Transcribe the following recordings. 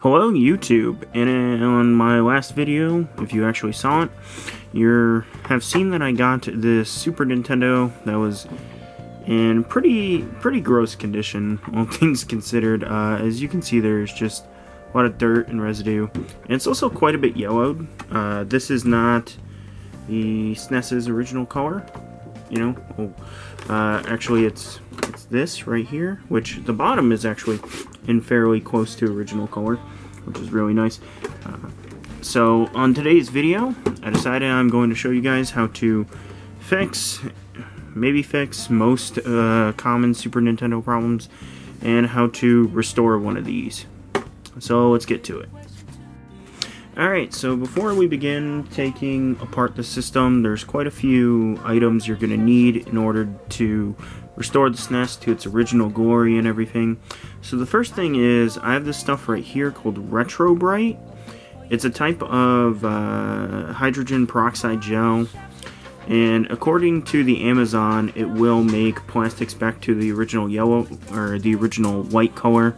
Hello YouTube, and on my last video, if you actually saw it, you have seen that I got this Super Nintendo that was in pretty gross condition, all things considered. As you can see, there's just a lot of dirt and residue, and it's also quite a bit yellowed. This is not the SNES's original color, you know. Actually it's this right here, which the bottom is actually in fairly close to original color, which is really nice. So on today's video, I decided I'm going to show you guys how to maybe fix most common Super Nintendo problems, and how to restore one of these. So let's get to it. Alright, so before we begin taking apart the system, there's quite a few items you're going to need in order to restore the SNES to its original glory and everything. So the first thing is, I have this stuff right here called Retrobrite. It's a type of hydrogen peroxide gel, and according to the Amazon, it will make plastics back to the original yellow, or the original white color,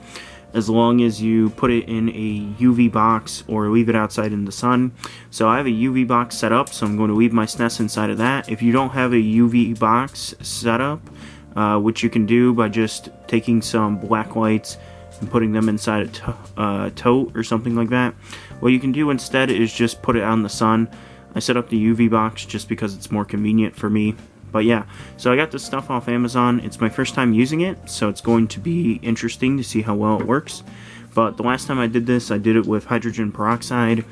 as long as you put it in a UV box or leave it outside in the sun. So I have a UV box set up, so I'm going to leave my SNES inside of that. If you don't have a UV box set up, which you can do by just taking some black lights and putting them inside a tote or something like that, what you can do instead is just put it out in the sun. I set up the UV box just because it's more convenient for me. But yeah, so I got this stuff off Amazon. It's my first time using it, so it's going to be interesting to see how well it works. But the last time I did this, I did it with hydrogen peroxide,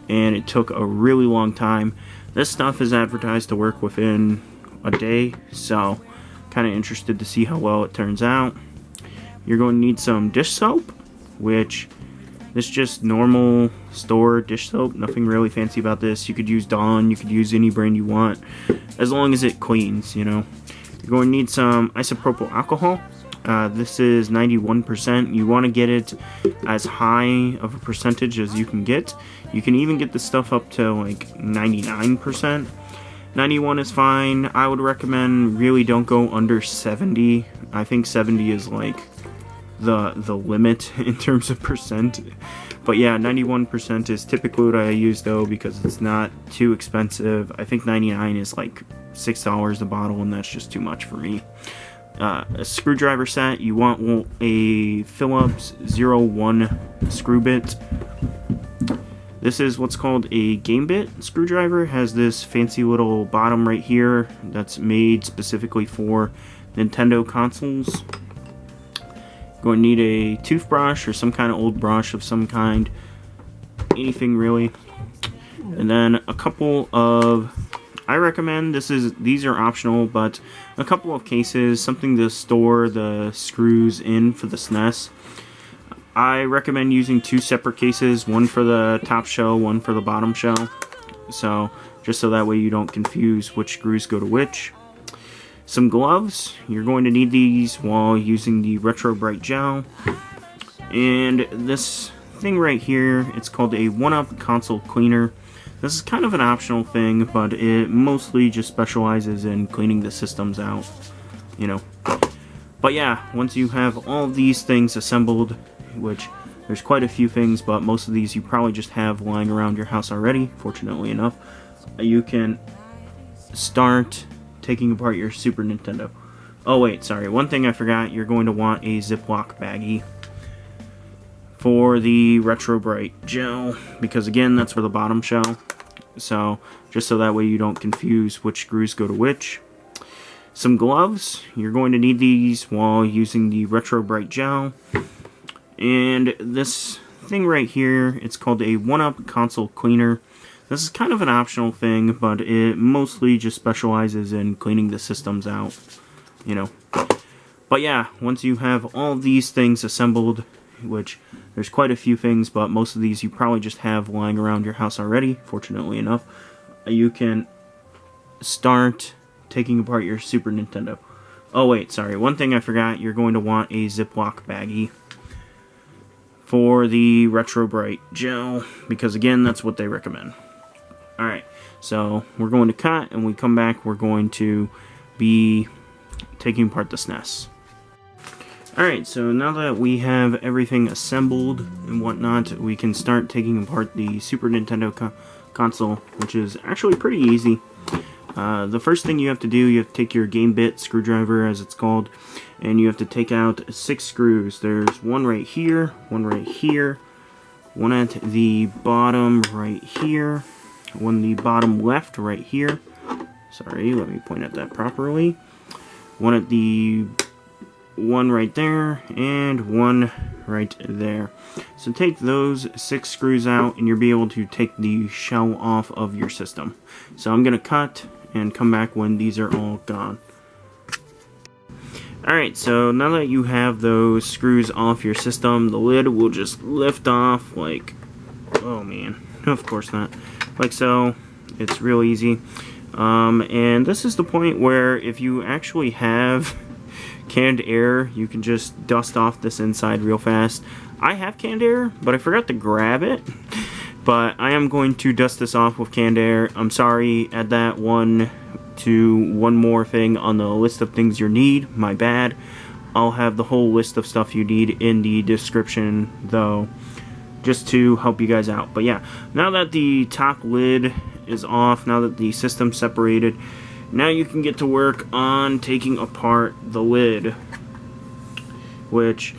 and it took a really long time. This stuff is advertised to work within a day, so kind of interested to see how well it turns out. You're going to need some dish soap, which this is just normal store dish soap, nothing really fancy about this. You could use Dawn, you could use any brand you want, as long as it cleans, you know. You're going to need some isopropyl alcohol. This is 91%. You want to get it as high of a percentage as you can get. You can even get this stuff up to like 99%. 91 is fine. I would recommend really don't go under 70. I think 70 is like the limit in terms of percent. But yeah, 91% is typically what I use though, because it's not too expensive. I think 99 is like $6 a bottle, and that's just too much for me. A screwdriver set, you want a Phillips 01 screw bit. This is what's called a Gamebit Screwdriver. It has this fancy little bottom right here that's made specifically for Nintendo consoles. Going to need a toothbrush or some kind of old brush of some kind, anything really, and then a couple of, I recommend, these are optional, but a couple of cases, something to store the screws in for the SNES. I recommend using two separate cases, one for the top shell, one for the bottom shell, so just so that way you don't confuse which screws go to which. Some gloves, you're going to need these while using the Retrobrite gel. And this thing right here, it's called a 1-Up console cleaner. This is kind of an optional thing, but it mostly just specializes in cleaning the systems out, you know. But yeah, once you have all these things assembled, which there's quite a few things, but most of these you probably just have lying around your house already, fortunately enough, you can start taking apart your Super Nintendo. Oh wait, sorry, one thing I forgot, you're going to want a Ziploc baggie for the Retrobrite gel, because again, that's for the bottom shell, so just so that way you don't confuse which screws go to which. Some gloves, you're going to need these while using the Retrobrite gel. And this thing right here, it's called a 1-Up console cleaner. This is kind of an optional thing, but it mostly just specializes in cleaning the systems out, you know. But yeah, once you have all these things assembled, which there's quite a few things, but most of these you probably just have lying around your house already, fortunately enough, you can start taking apart your Super Nintendo. Oh wait, sorry, one thing I forgot, you're going to want a Ziploc baggie for the Retrobrite gel, because again, that's what they recommend. Alright, so we're going to cut, and when we come back, we're going to be taking apart the SNES. Alright, so now that we have everything assembled and whatnot, we can start taking apart the Super Nintendo console, which is actually pretty easy. The first thing you have to do, you have to take your Gamebit Screwdriver, as it's called, and you have to take out 6 screws. There's one right here, one at the bottom right here, one the bottom left right here. Sorry, let me point at that properly. One right there, and one right there. So take those 6 screws out, and you'll be able to take the shell off of your system. So I'm going to cut and come back when these are all gone. Alright, so now that you have those screws off your system, the lid will just lift off like, oh man, of course not, like so. It's real easy. And this is the point where if you actually have canned air, you can just dust off this inside real fast. I have canned air, but I forgot to grab it. But I am going to dust this off with canned air. I'm sorry, add that one more thing on the list of things you need. My bad. I'll have the whole list of stuff you need in the description, though, just to help you guys out. But yeah, now that the top lid is off, now that the system's separated, now you can get to work on taking apart the lid. Which,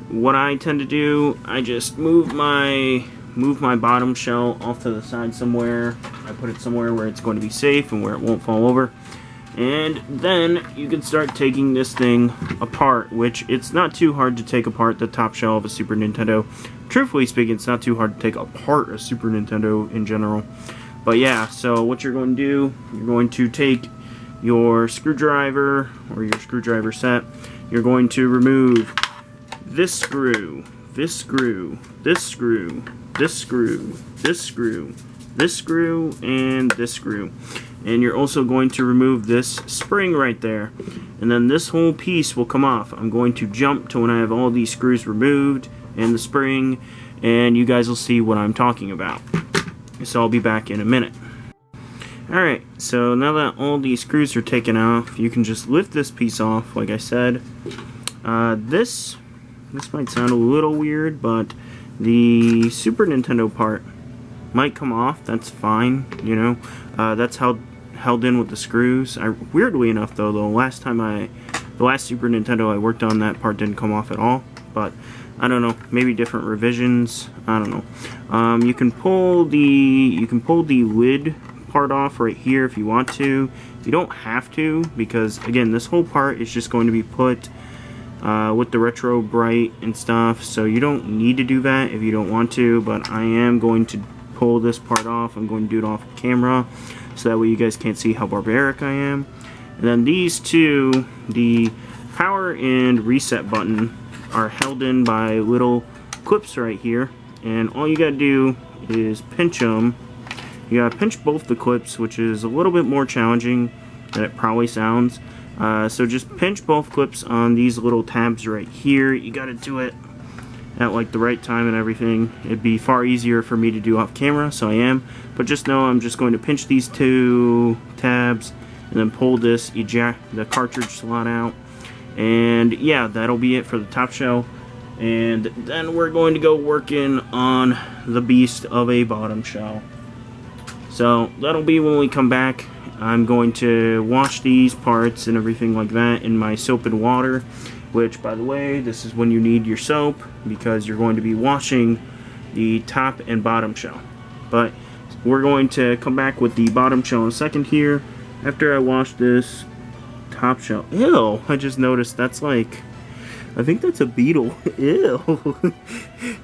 what I tend to do, I just move my bottom shell off to the side somewhere. I put it somewhere where it's going to be safe and where it won't fall over. And then you can start taking this thing apart, which it's not too hard to take apart the top shell of a Super Nintendo. Truthfully speaking, it's not too hard to take apart a Super Nintendo in general. But yeah, so what you're going to do, you're going to take your screwdriver or your screwdriver set. You're going to remove this screw, this screw, this screw, this screw, this screw, this screw, and this screw. And you're also going to remove this spring right there. And then this whole piece will come off. I'm going to jump to when I have all these screws removed and the spring, and you guys will see what I'm talking about. So I'll be back in a minute. Alright, so now that all these screws are taken off, you can just lift this piece off, like I said. This might sound a little weird, but the Super Nintendo part might come off. That's fine, you know. That's held in with the screws. Weirdly enough, though, the last Super Nintendo I worked on, that part didn't come off at all. But I don't know, maybe different revisions. I don't know. You can pull the lid part off right here if you want to. You don't have to, because again, this whole part is just going to be put with the Retrobrite and stuff, so you don't need to do that if you don't want to. But I am going to pull this part off. I'm going to do it off camera, so that way you guys can't see how barbaric I am. And then these two, the power and reset button, are held in by little clips right here, and all you gotta do is pinch them. You gotta pinch both the clips, which is a little bit more challenging than it probably sounds. So just pinch both clips on these little tabs right here. You gotta do it at like the right time and everything. It'd be far easier for me to do off camera, so I am. But just know I'm just going to pinch these two tabs and then pull this eject the cartridge slot out. And yeah, that'll be it for the top shell. And then we're going to go working on the beast of a bottom shell. So that'll be when we come back. I'm going to wash these parts and everything like that in my soap and water. Which, by the way, this is when you need your soap, because you're going to be washing the top and bottom shell. But we're going to come back with the bottom shell in a second here, after I wash this top shell. Ew, I just noticed that's like, I think that's a beetle. Ew.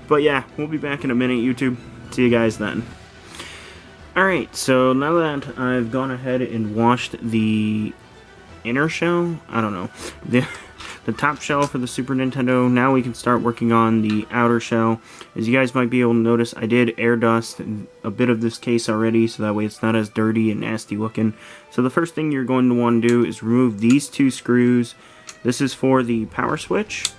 But yeah, we'll be back in a minute, YouTube. See you guys then. Alright, so now that I've gone ahead and washed the inner shell, I don't know, the top shell for the Super Nintendo, now we can start working on the outer shell. As you guys might be able to notice, I did air dust a bit of this case already, so that way it's not as dirty and nasty looking. So the first thing you're going to want to do is remove these two screws. This is for the power switch.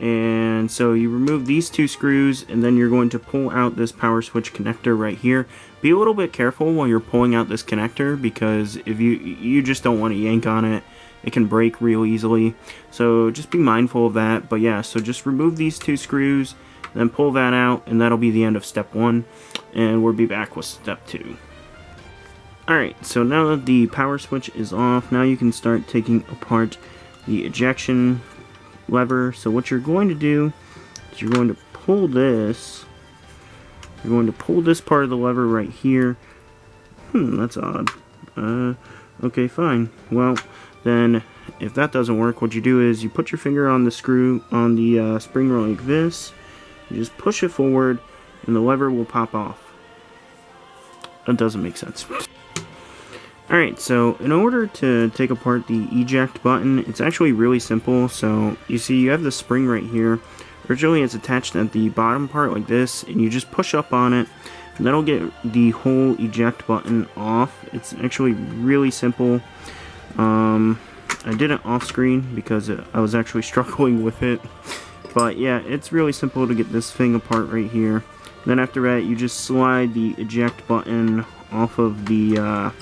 And so you remove these two screws, and then you're going to pull out this power switch connector right here. Be a little bit careful while you're pulling out this connector, because if you just don't want to yank on it it can break real easily. So just be mindful of that. But yeah, so just remove these 2 screws, then pull that out, and that'll be the end of step 1. And we'll be back with step 2. Alright, so now that the power switch is off, now you can start taking apart the ejection lever. So what you're going to do is you're going to pull this. You're going to pull this part of the lever right here. That's odd. Okay, fine. Well, then, if that doesn't work, what you do is you put your finger on the screw, on the spring like this. You just push it forward, and the lever will pop off. That doesn't make sense. Alright, so in order to take apart the eject button, it's actually really simple. So, you see, you have the spring right here. Originally, it's attached at the bottom part like this, and you just push up on it, and that'll get the whole eject button off. It's actually really simple. I did it off screen because I was actually struggling with it. But yeah, it's really simple to get this thing apart right here. Then after that, you just slide the eject button off of the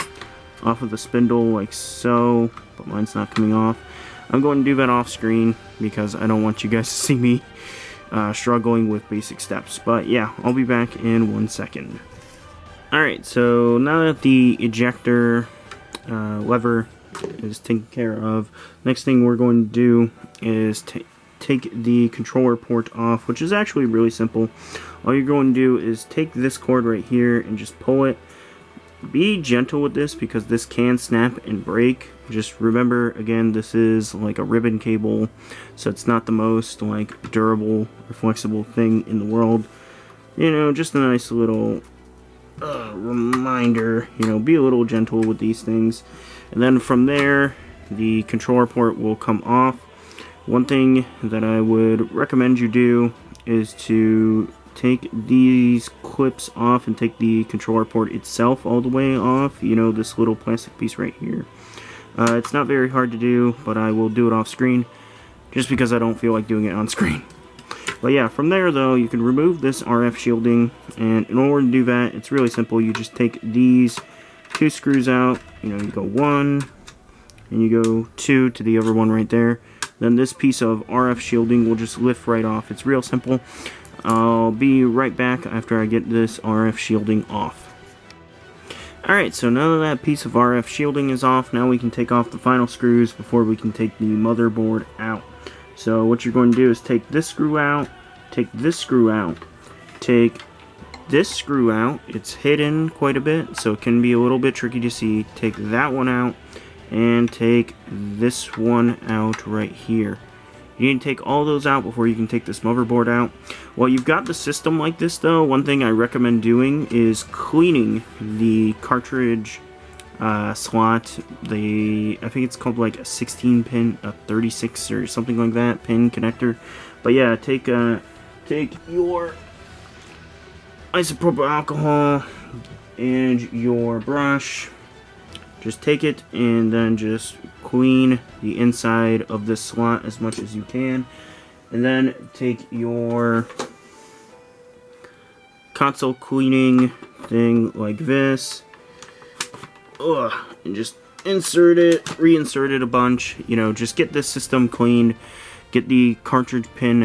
spindle like so, but mine's not coming off. I'm going to do that off screen because I don't want you guys to see me struggling with basic steps. But yeah, I'll be back in 1 second. Alright, so now that the ejector lever is taken care of, next thing we're going to do is take the controller port off, which is actually really simple. All you're going to do is take this cord right here and just pull it. Be gentle with this because this can snap and break. Just remember, again, this is like a ribbon cable, so it's not the most like durable or flexible thing in the world. You know, just a nice little reminder, you know, be a little gentle with these things. And then from there, the controller port will come off. One thing that I would recommend you do is to take these clips off and take the controller port itself all the way off. You know, this little plastic piece right here. It's not very hard to do, but I will do it off screen just because I don't feel like doing it on screen. But yeah, from there though, you can remove this RF shielding, and in order to do that, it's really simple. You just take these 2 screws out. You know, you go 1 and you go 2 to the other one right there. Then this piece of RF shielding will just lift right off. It's real simple. I'll be right back after I get this RF shielding off. Alright, so now that that piece of RF shielding is off, now we can take off the final screws before we can take the motherboard out. So what you're going to do is take this screw out, take this screw out, take this screw out. It's hidden quite a bit, so it can be a little bit tricky to see. Take that one out, and take this one out right here. You need to take all those out before you can take this motherboard out. While you've got the system like this though, one thing I recommend doing is cleaning the cartridge slot. I think it's called like a 16 pin, a 36 or something like that pin connector. But yeah, take your isopropyl alcohol and your brush. Just take it and then just clean the inside of this slot as much as you can. And then take your console cleaning thing like this. And just insert it, reinsert it a bunch. You know, just get this system cleaned. Get the cartridge pin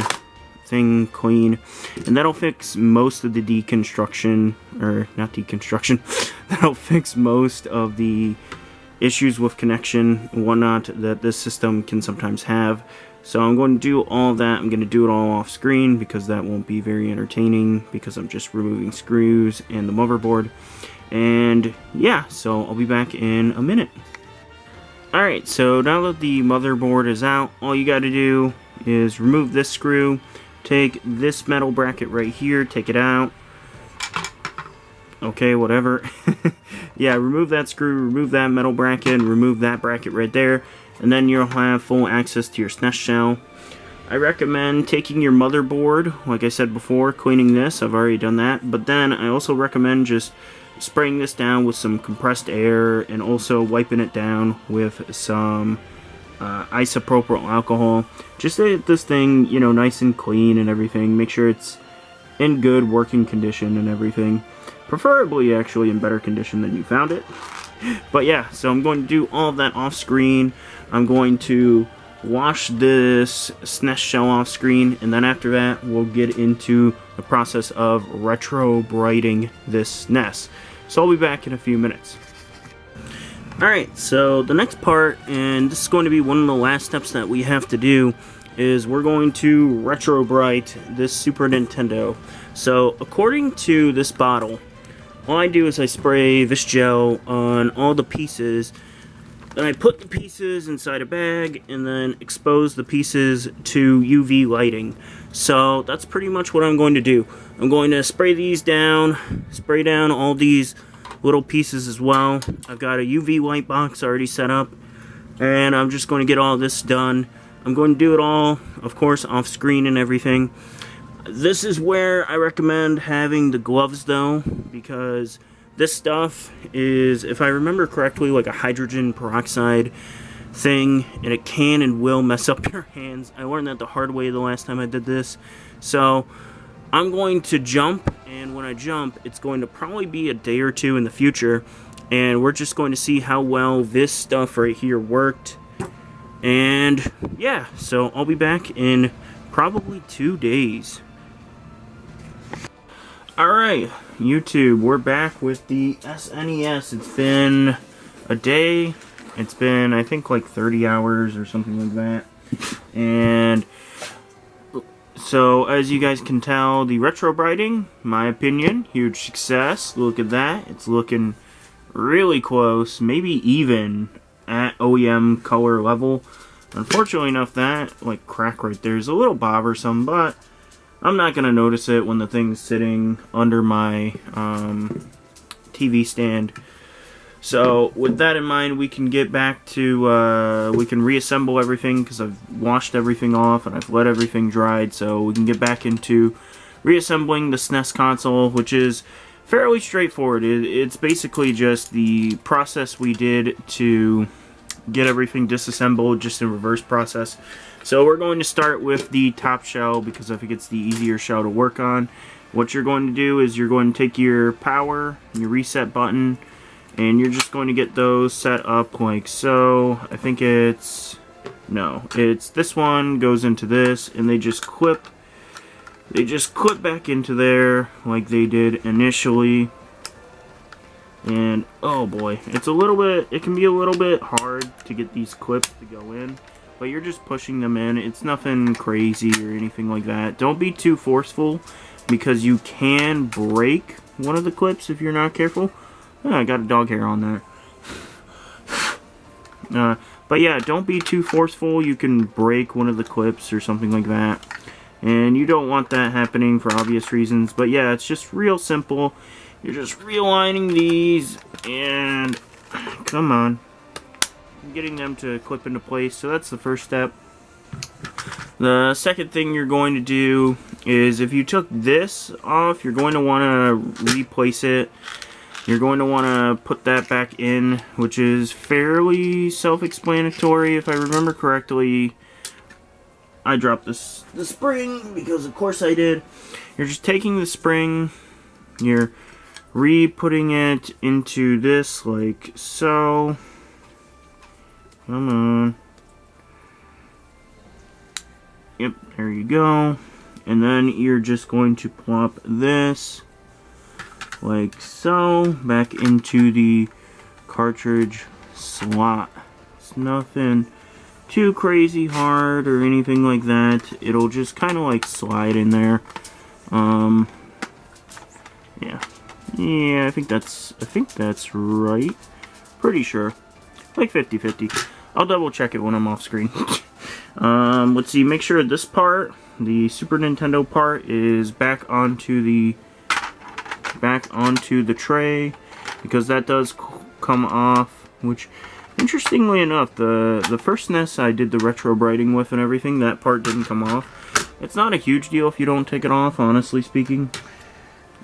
thing clean. And that'll fix most of the deconstruction, or not deconstruction. That'll fix most of the issues with connection and whatnot that this system can sometimes have. So I'm going to do all of that. I'm going to do it all off screen because that won't be very entertaining because I'm just removing screws and the motherboard. And yeah, so I'll be back in a minute. Alright, so now that the motherboard is out, all you got to do is remove this screw, take this metal bracket right here, take it out. Okay, whatever. Yeah, remove that screw, remove that metal bracket, and remove that bracket right there, and then you'll have full access to your Snes shell. I recommend taking your motherboard, like I said before, cleaning this. I've already done that, but then I also recommend just spraying this down with some compressed air and also wiping it down with some isopropyl alcohol. Just to get this thing, you know, nice and clean and everything. Make sure it's in good working condition and everything. Preferably, actually, in better condition than you found it. But yeah, so I'm going to do all of that off screen. I'm going to wash this Snes shell off screen, and then after that we'll get into the process of retro-briting this Snes. So I'll be back in a few minutes. Alright, so the next part, and this is going to be one of the last steps that we have to do, is we're going to Retrobrite this Super Nintendo. So according to this bottle, all I do is I spray this gel on all the pieces. Then I put the pieces inside a bag and then expose the pieces to UV lighting. So that's pretty much what I'm going to do. I'm going to spray these down, spray down all these little pieces as well. I've got a UV light box already set up, and I'm just going to get all this done. I'm going to do it all, of course, off screen and everything. This is where I recommend having the gloves though, because this stuff is, if I remember correctly, like a hydrogen peroxide thing, and it can and will mess up your hands. I learned that the hard way the last time I did this. So I'm going to jump, and when I jump, it's going to probably be a day or two in the future, and we're just going to see how well this stuff right here worked. And yeah, so I'll be back in probably 2 days. Alright, YouTube, we're back with the SNES. It's been a day. It's been, I think, like 30 hours or something like that. And so, as you guys can tell, the retro-briting, my opinion, huge success. Look at that. It's looking really close, maybe even at OEM color level. Unfortunately enough, that, like, crack right there is a little bothersome, but I'm not going to notice it when the thing's sitting under my TV stand. So with that in mind, we can get back to, we can reassemble everything, because I've washed everything off and I've let everything dried. So we can get back into reassembling the SNES console, which is fairly straightforward. It's basically just the process we did to get everything disassembled, just in reverse process. So we're going to start with the top shell, because I think it's the easier shell to work on. What you're going to do is you're going to take your power, your reset button, and you're just going to get those set up like so. I think it's this one goes into this, and they just clip back into there like they did initially. And oh boy, it can be a little bit hard to get these clips to go in, but you're just pushing them in. It's nothing crazy or anything like that. Don't be too forceful, because you can break one of the clips if you're not careful. Oh, I got a dog hair on there. But yeah, don't be too forceful. You can break one of the clips or something like that, and you don't want that happening for obvious reasons. But yeah, it's just real simple. You're just realigning these, and come on, getting them to clip into place. So that's the first step. The second thing you're going to do is, if you took this off, you're going to want to replace it. You're going to want to put that back in, which is fairly self-explanatory. If I remember correctly, I dropped the spring, because of course I did. You're just taking the spring, you're re-putting it into this like so. Come on. Yep, there you go. And then you're just going to plop this like so back into the cartridge slot. It's nothing too crazy hard or anything like that. It'll just kind of like slide in there. Yeah, I think that's right. Pretty sure. Like 50-50. I'll double check it when I'm off screen. Let's see, make sure this part, the Super Nintendo part, is back onto the tray, because that does come off, which, interestingly enough, the first NES I did the retro-briting with and everything, that part didn't come off. It's not a huge deal if you don't take it off, honestly speaking.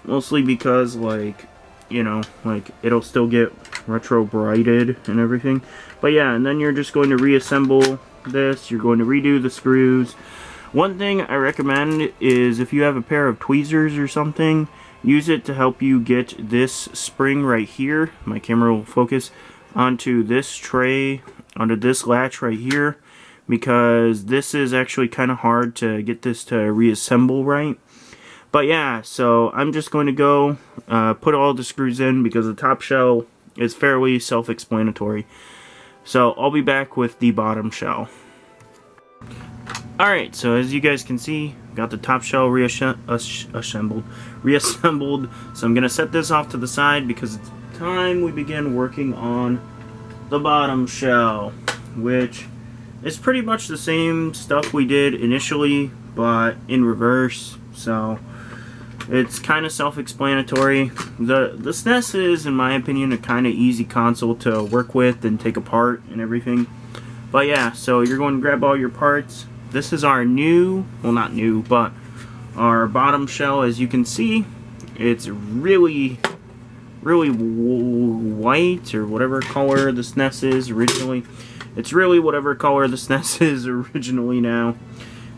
Mostly because, like, you know, like, it'll still get retro-brited and everything. But yeah, and then you're just going to reassemble this. You're going to redo the screws. One thing I recommend is, if you have a pair of tweezers or something, use it to help you get this spring right here. My camera will focus onto this tray, onto this latch right here, because this is actually kind of hard to get this to reassemble right. But yeah, so I'm just going to go put all the screws in because the top shell is fairly self-explanatory. So I'll be back with the bottom shell. Alright, so as you guys can see, got the top shell reassembled. So I'm going to set this off to the side because it's time we begin working on the bottom shell, which is pretty much the same stuff we did initially, but in reverse. So it's kind of self-explanatory. The Snes is, in my opinion, a kind of easy console to work with and take apart and everything. But yeah, so you're going to grab all your parts. This is our new, well not new, but our bottom shell. As you can see, it's really white, or whatever color the Snes is originally. It's really whatever color the Snes is originally now.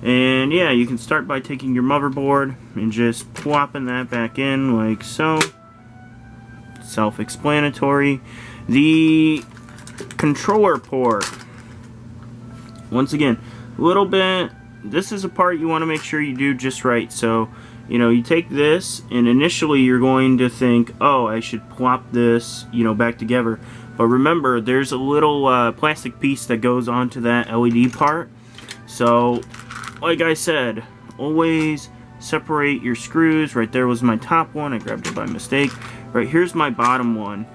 And yeah, you can start by taking your motherboard and just plopping that back in like so. Self-explanatory. The controller port, once again, a little bit, this is a part you want to make sure you do just right. So, you know, you take this, and initially you're going to think, oh, I should plop this, you know, back together. But remember, there's a little plastic piece that goes onto that LED part. So, like I said, always separate your screws. Right there was my top one. I grabbed it by mistake. Right here's my bottom one.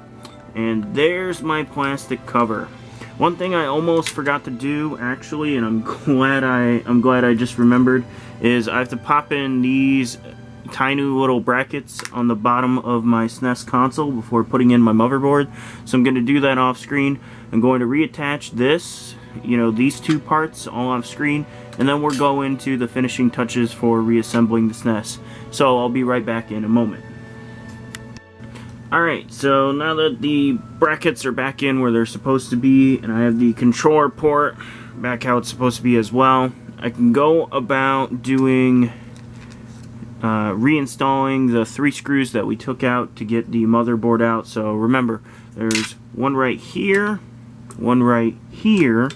And there's my plastic cover. One thing I almost forgot to do, actually, and I'm glad I just remembered, is I have to pop in these tiny little brackets on the bottom of my Snes console before putting in my motherboard. So I'm going to do that off screen. I'm going to reattach this, you know, these two parts all off screen, and then we're going to the finishing touches for reassembling the Snes. So I'll be right back in a moment. Alright, so now that the brackets are back in where they're supposed to be, and I have the controller port back how it's supposed to be as well, I can go about doing reinstalling the 3 screws that we took out to get the motherboard out. So remember, there's one right here, one right here,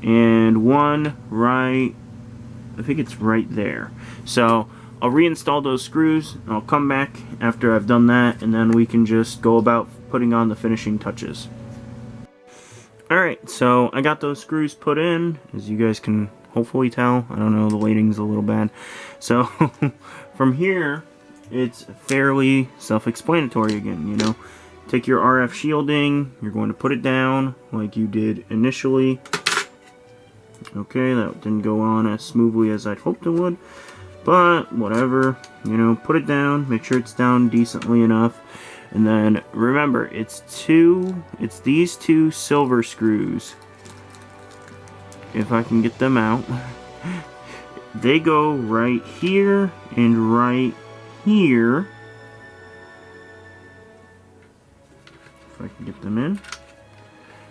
and one right, I think it's right there. So I'll reinstall those screws, and I'll come back after I've done that, and then we can just go about putting on the finishing touches. Alright, so I got those screws put in, as you guys can hopefully tell. I don't know, the lighting's a little bad. So, from here, it's fairly self-explanatory again, you know. Take your RF shielding, you're going to put it down like you did initially. Okay, that didn't go on as smoothly as I'd hoped it would. But, whatever, you know, put it down, make sure it's down decently enough. And then, remember, it's these 2 silver screws. If I can get them out. They go right here and right here. If I can get them in.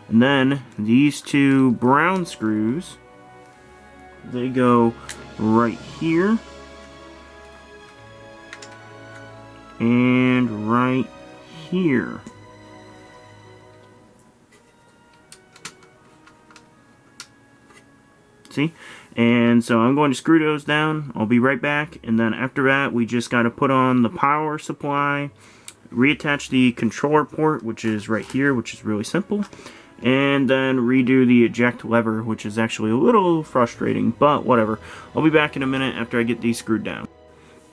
And then, these 2 brown screws, they go right here. And right here. See? And so I'm going to screw those down. I'll be right back. And then after that, we just got to put on the power supply, reattach the controller port, which is right here, which is really simple, and then redo the eject lever, which is actually a little frustrating, but whatever. I'll be back in a minute after I get these screwed down.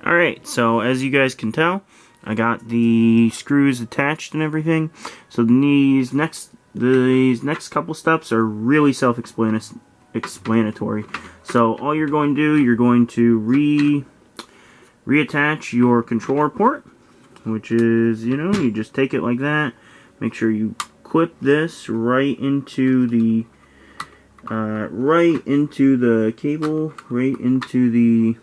Alright, so as you guys can tell, I got the screws attached and everything. So these next couple steps are really self-explanatory. So all you're going to do, you're going to reattach your controller port, which is, you know, you just take it like that. Make sure you clip this right into the cable, right into the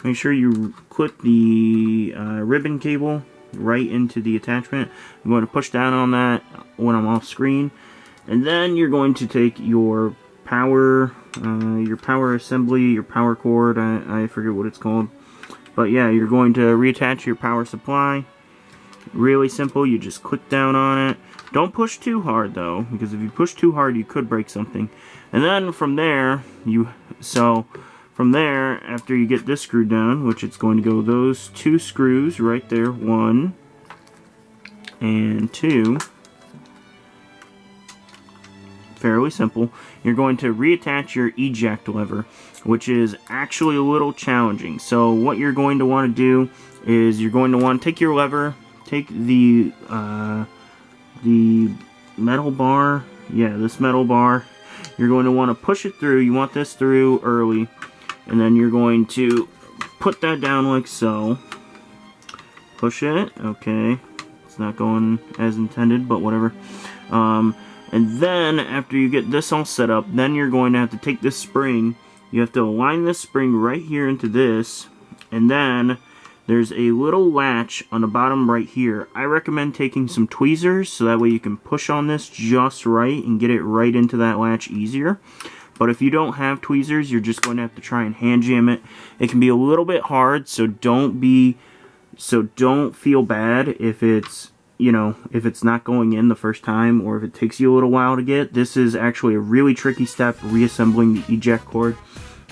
make sure you clip the ribbon cable right into the attachment. I'm going to push down on that when I'm off screen, and then you're going to take your power assembly, your power cord, I forget what it's called, But yeah, you're going to reattach your power supply. Really simple, you just click down on it. Don't push too hard though, because if you push too hard you could break something. And then from there, after you get this screwed down, which it's going to go those 2 screws right there, 1 and 2. Fairly simple. You're going to reattach your eject lever, which is actually a little challenging. So what you're going to want to do is you're going to want to take your lever, take the metal bar, this metal bar. You're going to want to push it through. You want this through early, and then you're going to put that down like so. Push it. Okay, it's not going as intended, but whatever. And then, after you get this all set up, then you're going to have to take this spring. You have to align this spring right here into this. And then, there's a little latch on the bottom right here. I recommend taking some tweezers, so that way you can push on this just right and get it right into that latch easier. But if you don't have tweezers, you're just going to have to try and hand jam it. It can be a little bit hard, so don't feel bad if it's, if it's not going in the first time, or if it takes you a little while to get. This is actually a really tricky step, reassembling the eject cord.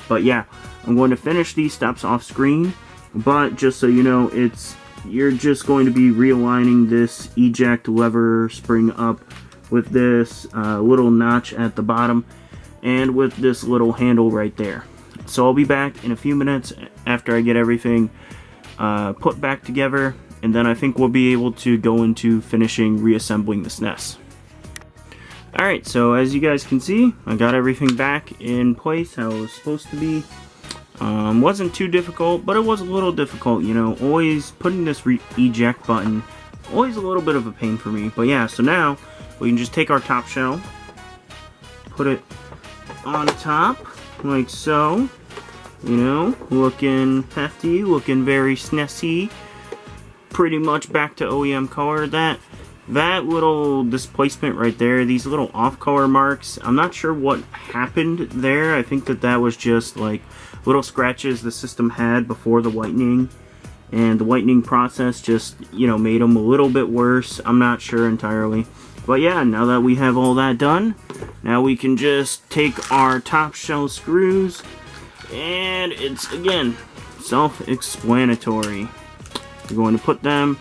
But yeah, I'm going to finish these steps off screen, but just so you know, you're just going to be realigning this eject lever spring up with this little notch at the bottom, and with this little handle right there. So I'll be back in a few minutes after I get everything put back together, and then I think we'll be able to go into finishing reassembling the Snes. Alright, so as you guys can see, I got everything back in place how it was supposed to be. Wasn't too difficult, but it was a little difficult, always putting this eject button, always a little bit of a pain for me. But yeah, so now we can just take our top shell, put it on top, like so, looking hefty, looking very SNESy. Pretty much back to OEM color. That little displacement right there, these little off-color marks, I'm not sure what happened there. I think that was just like little scratches the system had before the whitening, and the whitening process just, made them a little bit worse. I'm not sure entirely. But yeah, now that we have all that done, now we can just take our top shell screws, and it's, again, self-explanatory. We're going to put them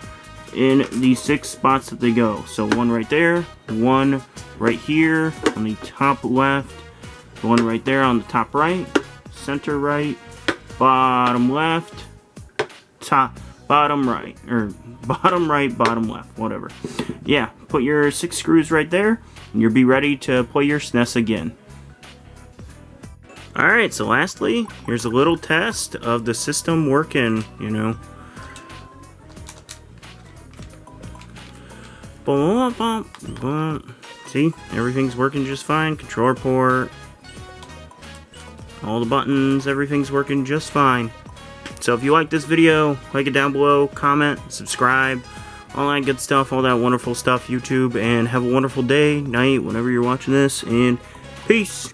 in the 6 spots that they go. So 1 right there, 1 right here on the top left, 1 right there on the top right, center right, bottom left, bottom right, or bottom right, bottom left, whatever. Yeah, put your 6 screws right there, and you'll be ready to play your Snes again. Alright, so lastly, here's a little test of the system working, See, everything's working just fine. Controller port, all the buttons, everything's working just fine. So if you like this video, like it down below, comment, subscribe, all that good stuff, all that wonderful stuff, YouTube, and have a wonderful day, night, whenever you're watching this, and peace!